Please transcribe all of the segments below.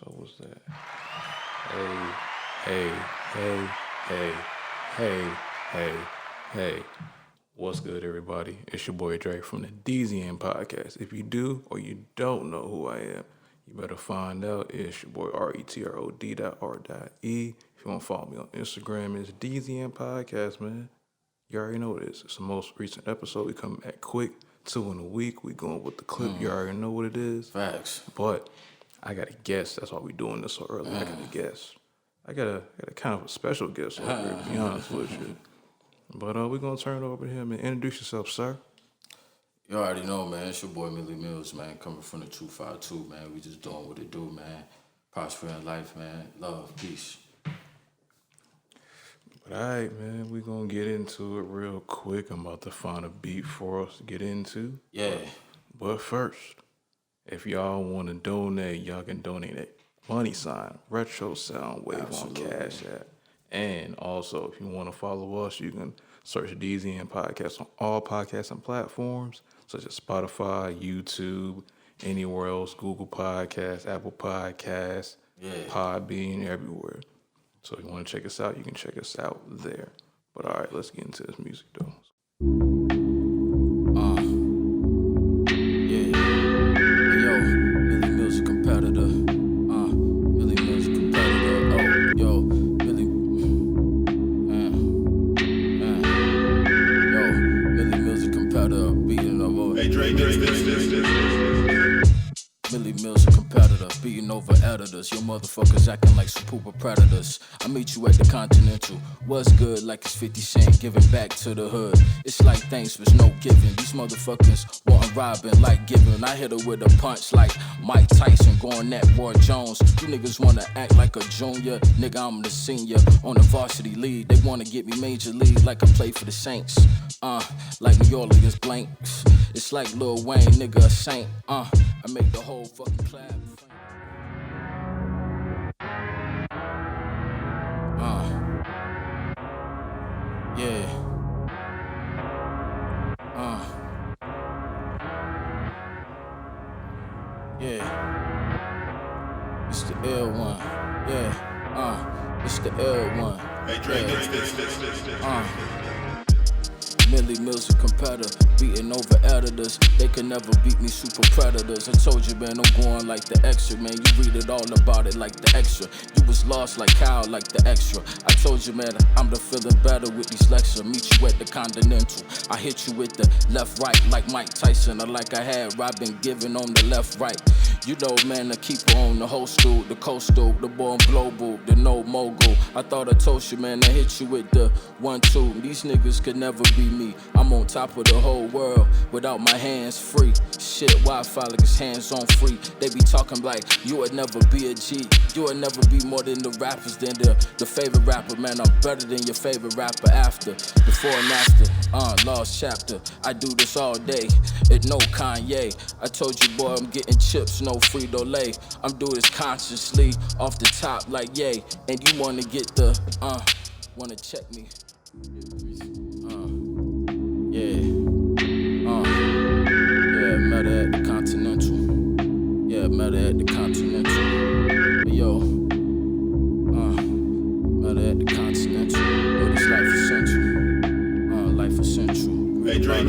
So what's that? Hey. What's good, everybody? It's your boy Drake from the DZN Podcast. If you do or you don't know who I am, you better find out. It's your boy RETROD.R.E. If you want to follow me on Instagram, it's DZN Podcast, man. You already know what it is. It's the most recent episode. We come back quick, 2 in a week. We going with the clip. You already know what it is. Facts. But I got a guest. That's why we doing this so early. I got a guest. I got a kind of a special guest over here, to be honest with you. But we're going to turn it over to him and introduce yourself, sir. You already know, man. It's your boy millymills, man. Coming from the 252, man. We just doing what it do, man. Prospering life, man. Love, peace. But all right, man. We're going to get into it real quick. I'm about to find a beat for us to get into. Yeah. But first, if y'all want to donate, y'all can donate at money sign retro soundwave on Cash App. And also, if you want to follow us, you can search DZN Podcast on all podcasting platforms, such as Spotify, YouTube, anywhere else, Google Podcasts, Apple Podcasts, Podbean, everywhere. So if you want to check us out, you can check us out there. But all right, let's get into this music, though. Millymills a competitor, beating over editors. Your motherfuckers acting like super predators. I meet you at the Continental. What's good like it's 50 Cent, giving back to the hood. It's like thanks, but no giving. These motherfuckers want robbing like giving. I hit her with a punch like Mike Tyson going at Roy Jones. You niggas wanna act like a junior. Nigga, I'm the senior on the varsity league. They wanna get me major league like I play for the Saints. Like New Orleans blanks. It's like Lil Wayne, nigga, a saint. I make the whole fucking clap. Yeah. Yeah. It's the L one. Yeah. It's the L one. Hey, Drake, millymills a competitor, beating over editors. They can never beat me, super predators. I told you, man, I'm going like the extra, man. You read it all about it like the extra. You was lost like Kyle, like the extra. I told you, man, I'm the feeling better with these lectures. Meet you at the Continental. I hit you with the left, right, like Mike Tyson, or like I had Robin Giving on the left, right. You know, man, the keeper on the whole stool, the coastal, the born global, the no mogul. I thought I told you, man, I hit you with the 1-2. These niggas could never be me. I'm on top of the whole world without my hands free. Shit, Wi-Fi like it's hands on free. They be talking like you would never be a G. You would never be more than the rappers, than the favorite rapper. Man, I'm better than your favorite rapper after. Before and after, lost chapter. I do this all day. It no Kanye. I told you, boy, I'm getting chips, no Frito-Lay. I'm doing this consciously off the top like yay. And you wanna get the, wanna check me. Yeah, met her at the Continental. Yeah, met her at the Continental. Yo, met her at the Continental. Yo, this life is central. Life is central. Hey, Drake,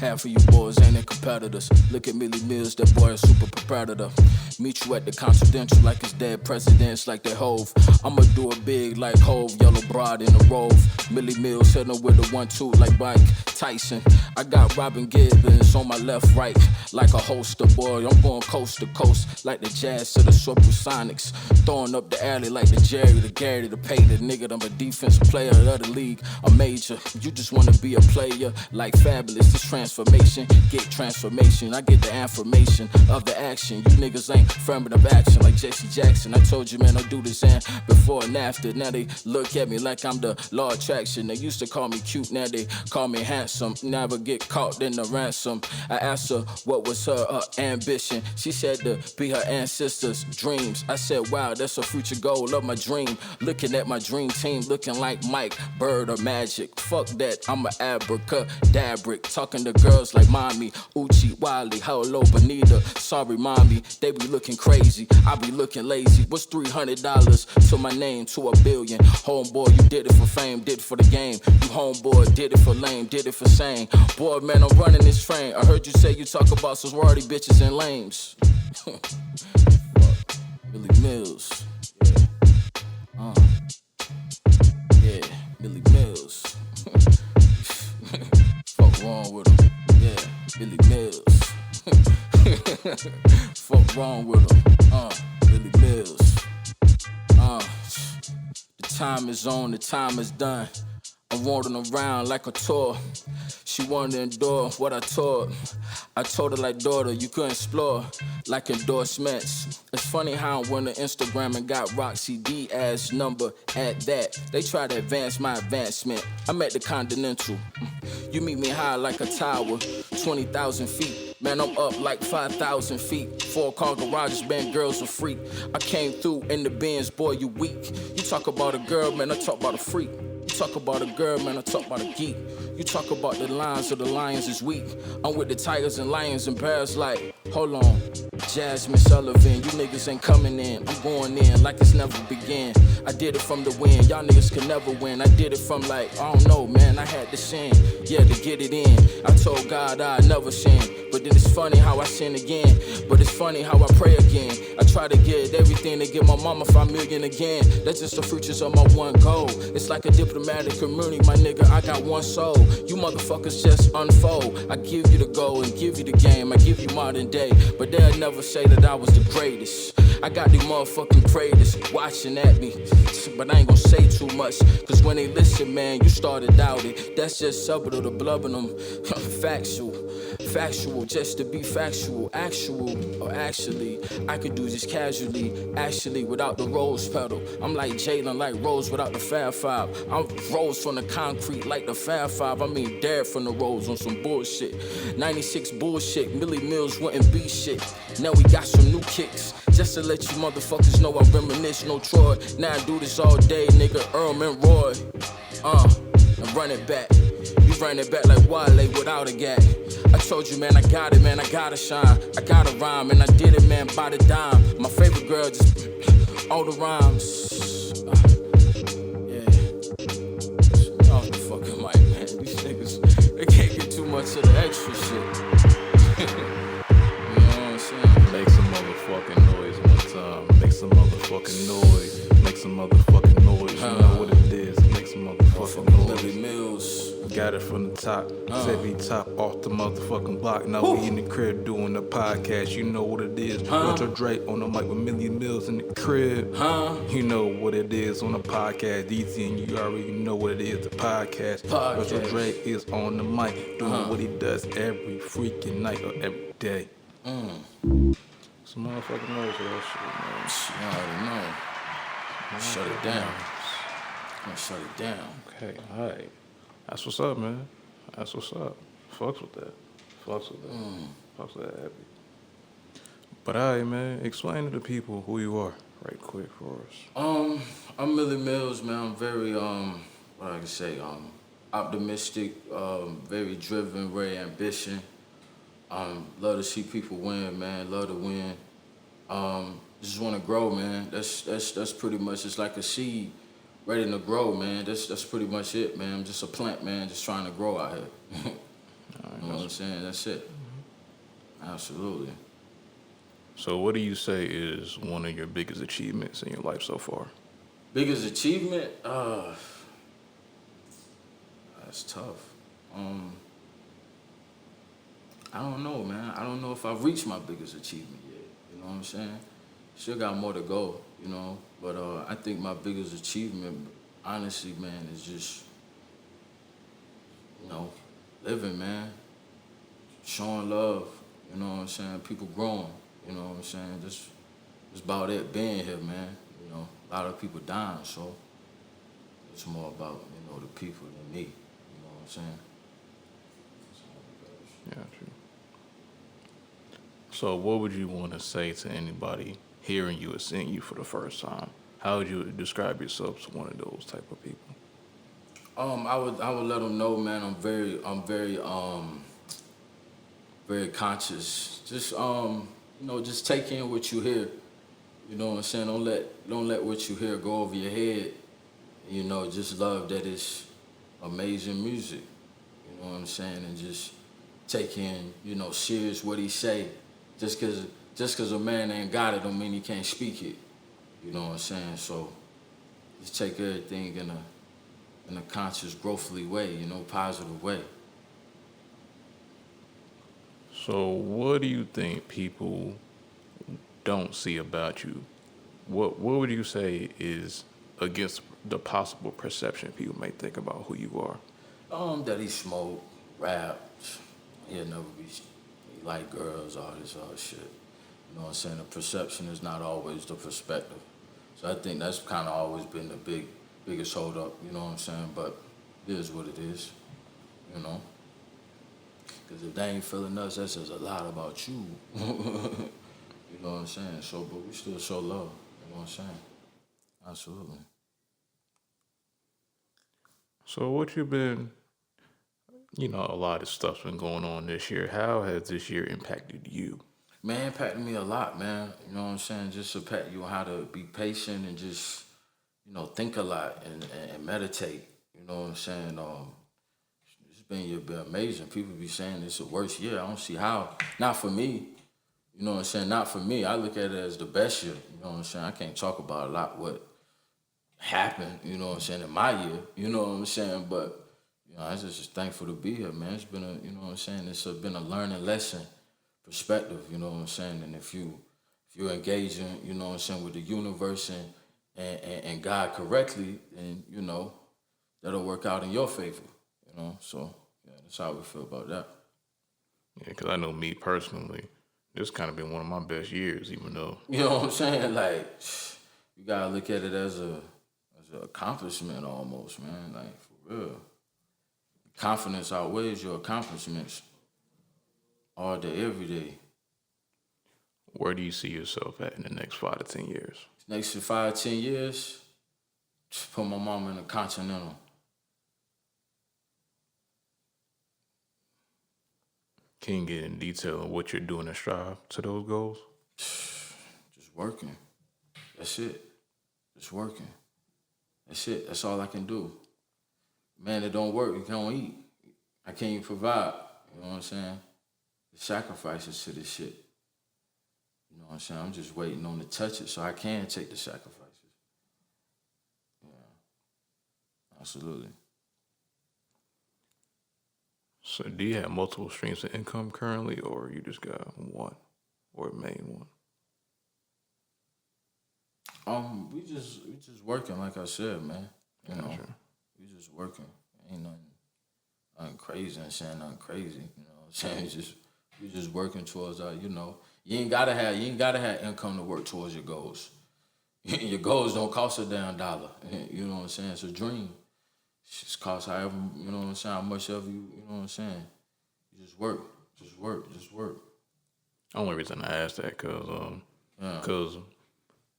Half of you boys ain't in competitors. Look at millymills, that boy a super predator. Meet you at the Continental like it's dead presidents like they Hove. I'ma do it big like Hove, yellow broad in the Rove. Millymills hitting with a 1-2 like Mike Tyson. I got Robin Gibbons on my left, right, like a holster, boy. I'm going coast to coast like the Jazz to the Supersonics. Throwing up the alley like the Jerry, the Gary, the Pay, the nigga. I'm a defensive player of the league, a major. You just wanna be a player like Fabulous. This transformation, get transformation. I get the affirmation of the action. You niggas ain't affirmative action like Jesse Jackson. I told you, man, I'll do this and before and after. Now they look at me like I'm the law of attraction. They used to call me cute, now they call me handsome. Never get caught in the ransom. I asked her what was her ambition. She said to be her ancestors' dreams. I said, wow, that's a future goal of my dream. Looking at my dream team, looking like Mike, Bird, or Magic. Fuck that, I'm a abracadabra. Talking to girls like mommy, ooh Gucci, Wiley, hello, Bonita. Sorry, mommy, they be looking crazy. I be looking lazy. What's $300 to my name, to $1 billion? Homeboy, you did it for fame, did it for the game. You homeboy, did it for lame, did it for sane. Boy, man, I'm running this train. I heard you say you talk about sorority bitches and lames. Millie Mills. Yeah, Millie Mills. Fuck wrong with him. Yeah, Millie Mills. Fuck wrong with him. Millie Mills. The time is on, the time is done. I'm wandering around like a tour. She wanted to endure what I taught. I told her like, daughter, you could explore like endorsements. It's funny how I went to Instagram and got Roxy Diaz's number at that. They try to advance my advancement. I'm at the Continental. You meet me high like a tower, 20,000 feet. Man, I'm up like 5,000 feet. 4-car garages, man, girls are freak. I came through in the Benz, boy, you weak. You talk about a girl, man, I talk about a freak. You talk about a girl, man, I talk about a geek. You talk about the lions of the lions is weak. I'm with the tigers and lions and bears like, hold on, Jasmine Sullivan, you niggas ain't coming in. I'm going in like it's never began. I did it from the wind, y'all niggas can never win. I did it from like, I don't know, man, I had to sin, yeah, to get it in. I told God I'd never sin, but then it's funny how I sin again. But it's funny how I pray again. I try to get everything to get my mama 5 million again. That's just the futures of my one goal. It's like a diplomatic community, my nigga, I got one soul. You motherfuckers just unfold. I give you the goal and give you the game. I give you modern day, but they'll never say that I was the greatest. I got these motherfucking creators watching at me, but I ain't gonna say too much, cause when they listen, man, you started doubting. That's just subtle, the blubbing them. Factual, just to be factual. Actual, or actually, I could do this casually, actually, without the rose pedal. I'm like Jalen, like Rose without the Fab Five. I'm Rose from the concrete like the Fab Five. I mean, Derek from the Rose on some bullshit. 96 bullshit, Millie Mills wouldn't be shit. Now we got some new kicks, just to let you motherfuckers know I reminisce, no Troy. Now I do this all day, nigga, Earl and Roy. And run it back. You run it back like Wale without a gag. I told you, man, I got it, man, I gotta shine. I gotta rhyme, and I did it, man, by the dime. My favorite girl, just all the rhymes. Yeah. Off the fucking mic, man. These niggas, they can't get too much of the extra shit. You know what I'm saying? Make some motherfucking noise one time. Make some motherfucking noise. Make some motherfucking noise. You know what it is. Make some motherfucking noise. Millie Mills. Got it from the top. Said we top off the motherfucking block. Now we in the crib doing the podcast. You know what it is. Retro Drake on the mic with millymills in the crib. You know what it is on the podcast. DZN, you already know what it is. The podcast. Retro Drake is on the mic doing what he does every freaking night or every day. Some motherfucking noise for that shit, man. I already know. Shut it down. I'm gonna shut it down. Okay, alright. That's what's up, man. That's what's up. Fucks with that. Fucks with that. Fucks with that heavy. But alright, man, explain to the people who you are right quick for us. I'm Millie Mills, man. I'm very, what I can say, optimistic, very driven, very ambition. Love to see people win, man. Love to win. Just want to grow, man. That's pretty much, it's like a seed ready to grow, man. That's pretty much it, man. I'm just a plant, man, just trying to grow out here. You know what I'm saying? That's it. Absolutely. So what do you say is one of your biggest achievements in your life so far? Biggest achievement? That's tough. I don't know, man. I don't know if I've reached my biggest achievement yet. You know what I'm saying? Still got more to go, you know. But I think my biggest achievement, honestly, man, is just, you know, living, man. Showing love, you know what I'm saying? People growing, you know what I'm saying? Just about it, being here, man. You know, a lot of people dying, so it's more about, you know, the people than me. You know what I'm saying? Yeah, true. So what would you want to say to anybody hearing you or seeing you for the first time? How would you describe yourself to one of those type of people? I would let them know, man, I'm very very conscious. Just just take in what you hear. You know what I'm saying? Don't let what you hear go over your head. Just love that it's amazing music. You know what I'm saying? And just take in, serious what he say. Just cause a man ain't got it don't mean he can't speak it. You know what I'm saying? So just take everything in a conscious, growthly way, positive way. So what do you think people don't see about you? What would you say is against the possible perception people may think about who you are? That he smoke, raps, he'll never be, he like girls, all this other shit. You know what I'm saying? The perception is not always the perspective. So I think that's kind of always been the biggest hold up, you know what I'm saying? But it is what it is, Because if they ain't feeling us, that says a lot about you. You know what I'm saying? So, but we still show love, you know what I'm saying? Absolutely. So what you've been, a lot of stuff's been going on this year. How has this year impacted you? Man, it impacted me a lot, man. You know what I'm saying? Just impact you on how to be patient and just, think a lot and meditate. You know what I'm saying? It's been amazing. People be saying it's the worst year. I don't see how. Not for me. You know what I'm saying? Not for me. I look at it as the best year. You know what I'm saying? I can't talk about a lot what happened, you know what I'm saying, in my year. You know what I'm saying? But, I'm just thankful to be here, man. It's been you know what I'm saying? It's been a learning lesson perspective, you know what I'm saying? And if you're engaging, you know what I'm saying, with the universe and God correctly, then, that'll work out in your favor, So, yeah, that's how we feel about that. Yeah, because I know me personally, this kind of been one of my best years, even though... You know what I'm saying? Like, you gotta look at it as an accomplishment almost, man. Like, for real. Confidence outweighs your accomplishments all day, every day. Where do you see yourself at in the next 5 to 10 years? Next 5 to 10 years, just put my mama in a Continental. Can you get in detail on what you're doing to strive to those goals? Just working. That's it. Just working. That's it. That's all I can do. Man, it don't work. You can't eat. I can't even provide. You know what I'm saying? The sacrifices to this shit. You know what I'm saying? I'm just waiting on to touch it so I can take the sacrifices. Yeah. Absolutely. So do you have multiple streams of income currently, or you just got one, or a main one? We just working, like I said, man. We just working. Ain't nothing crazy and saying nothing crazy. You know what I'm saying? We just working towards our, You ain't gotta have income to work towards your goals. Your goals don't cost a damn dollar. You know what I'm saying? It's a dream. It just costs however, you know what I'm saying, how much of you know what I'm saying? You just work. Just work. The only reason I asked that because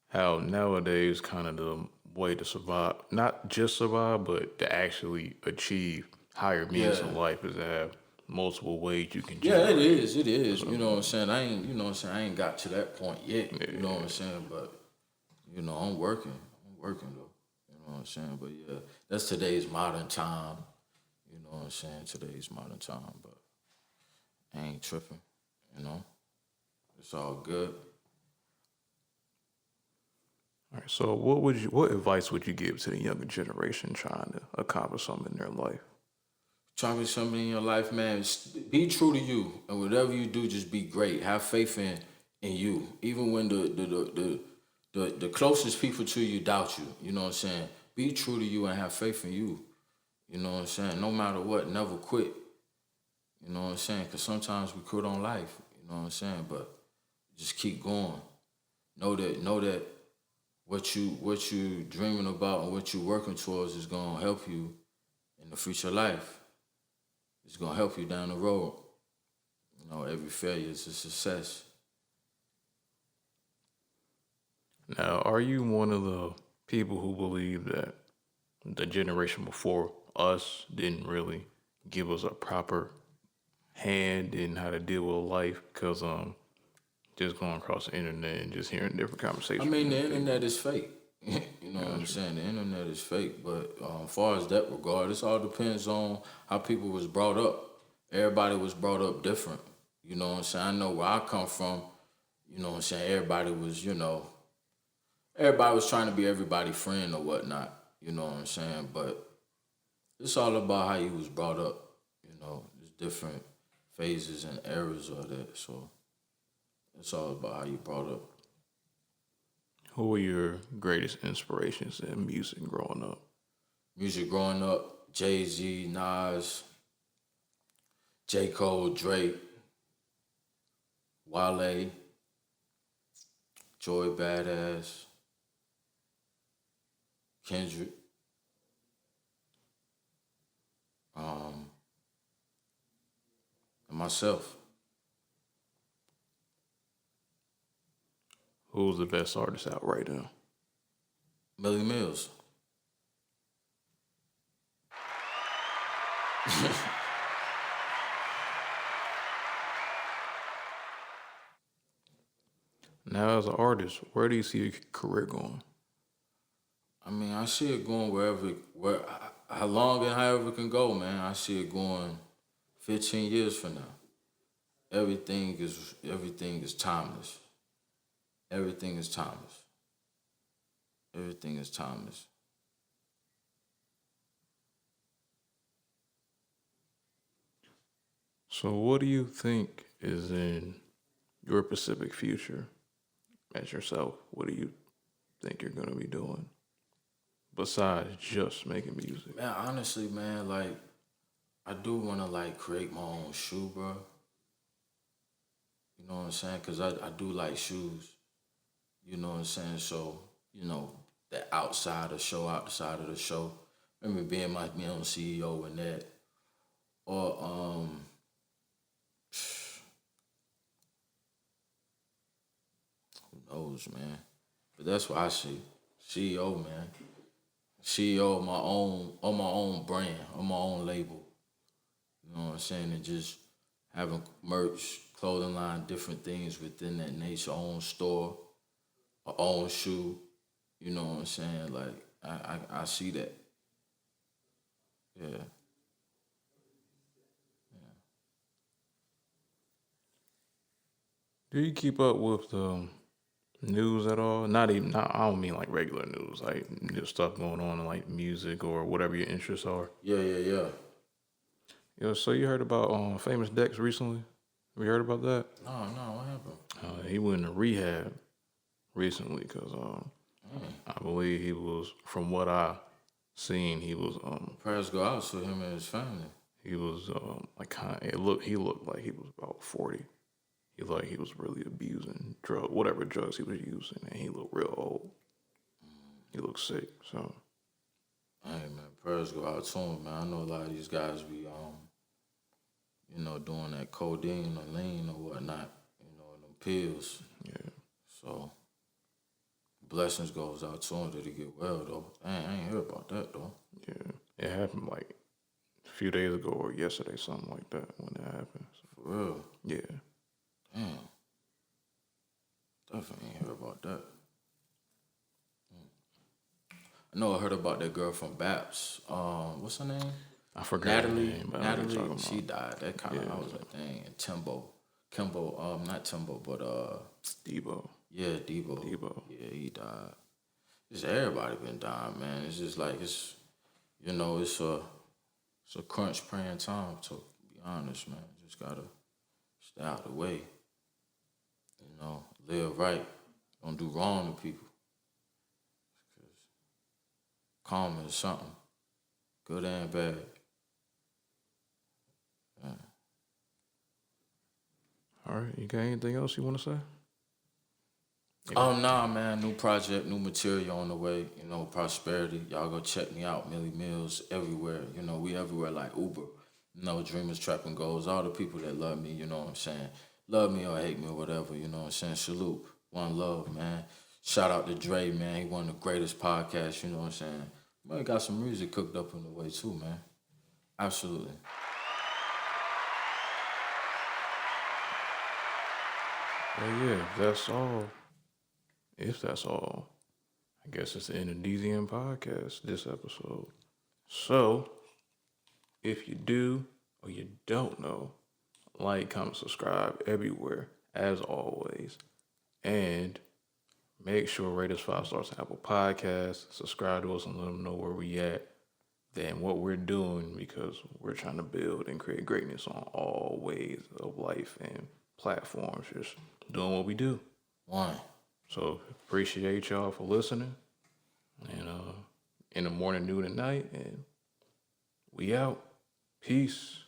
how nowadays kind of the way to survive, not just survive, but to actually achieve higher means in life is to have multiple ways you can generate. Yeah, it is. You know what I'm saying? I ain't got to that point yet. You know what I'm saying? But, I'm working though. You know what I'm saying? But yeah, that's today's modern time. You know what I'm saying? Today's modern time, but I ain't tripping, It's all good. All right, so what advice would you give to the younger generation trying to accomplish something in their life? Trying to be something in your life, man. Be true to you, and whatever you do, just be great. Have faith in you, even when the closest people to you doubt you. You know what I'm saying? Be true to you and have faith in you. You know what I'm saying? No matter what, never quit. You know what I'm saying? Because sometimes we quit on life. You know what I'm saying? But just keep going. Know that what you dreaming about and what you working towards is gonna help you in the future life. It's gonna help you down the road. Every failure is a success. Now, are you one of the people who believe that the generation before us didn't really give us a proper hand in how to deal with life because just going across the internet and just hearing different conversations. I mean, the internet is fake. You know what I'm saying? The internet is fake, but as far as that regard, it all depends on how people was brought up. Everybody was brought up different. You know what I'm saying? I know where I come from, you know what I'm saying? Everybody was trying to be everybody's friend or whatnot. You know what I'm saying? But it's all about how you was brought up. You know, there's different phases and eras of that. So it's all about how you brought up. Who were your greatest inspirations in music growing up? Music growing up, Jay-Z, Nas, J. Cole, Drake, Wale, Joey Badass, Kendrick, and myself. Who's the best artist out right now? Millymills. Now, as an artist, where do you see your career going? I mean, I see it going how long and however it can go, man. I see it going 15 years from now. Everything is timeless. Everything is timeless. Everything is timeless. So what do you think is in your specific future as yourself? What do you think you're going to be doing besides just making music? Man, honestly, man, like, I do want to, like, create my own shoe, bro. You know what I'm saying? Because I do like shoes. You know what I'm saying? So, you know, that outside of the show. Remember being my own CEO and that. Or, who knows, man? But that's what I see. CEO, man. CEO of my own brand, on my own label. You know what I'm saying? And just having merch, clothing line, different things within that nature, own store, our own shoe. You know what I'm saying? Like, I see that. Yeah. Do you keep up with the news at all? I don't mean like regular news, like just stuff going on in like music or whatever your interests are. Yeah. Yo, so you heard about Famous Dex recently? Have you heard about that? No, what happened? He went into rehab recently because I believe he was, from what I seen, he was Prayers go out to him and his family. he was he looked like he was about 40. He looked like he was really abusing whatever drugs he was using, and he looked real old. He looked sick, so. Hey, man, prayers go out to him, man. I know a lot of these guys be, doing that codeine or lean or whatnot, them pills. Yeah. So, blessings goes out to him that he get well, though. Dang, I ain't heard about that, though. Yeah. It happened like a few days ago or yesterday, something like that, when that happened. So. For real? Yeah. Damn. Definitely ain't heard about that. I know I heard about that girl from Baps. What's her name? I forgot her Natalie. name, but I know what you're talking She about. died. That kind of, I was like, dang. And Kimbo, not Timbo, but Debo. yeah, Debo. Yeah, he died. Just everybody been dying, man. It's just like it's a crunch praying time. To be honest, man, just gotta stay out of the way. Live right. Don't do wrong to people. Because karma is something, good and bad. Yeah. All right, you got anything else you want to say? Nah, man. New project, new material on the way. Prosperity. Y'all go check me out. millymills everywhere. We everywhere like Uber. Dreamers, Trapping Goals. All the people that love me, you know what I'm saying? Love me or hate me or whatever, you know what I'm saying? Salute. One love, man. Shout out to Dre, man. He one of the greatest podcasts, you know what I'm saying? Man, got some music cooked up in the way too, man. Absolutely. But yeah, if that's all, I guess it's the end of DZN Podcast this episode. So, if you do or you don't know, like, comment, subscribe everywhere, as always. And make sure rate us 5 stars on Apple Podcasts, subscribe to us and let them know where we at, then what we're doing, because we're trying to build and create greatness on all ways of life and platforms, just doing what we do. So appreciate y'all for listening. And in the morning, noon, and night. And we out. Peace.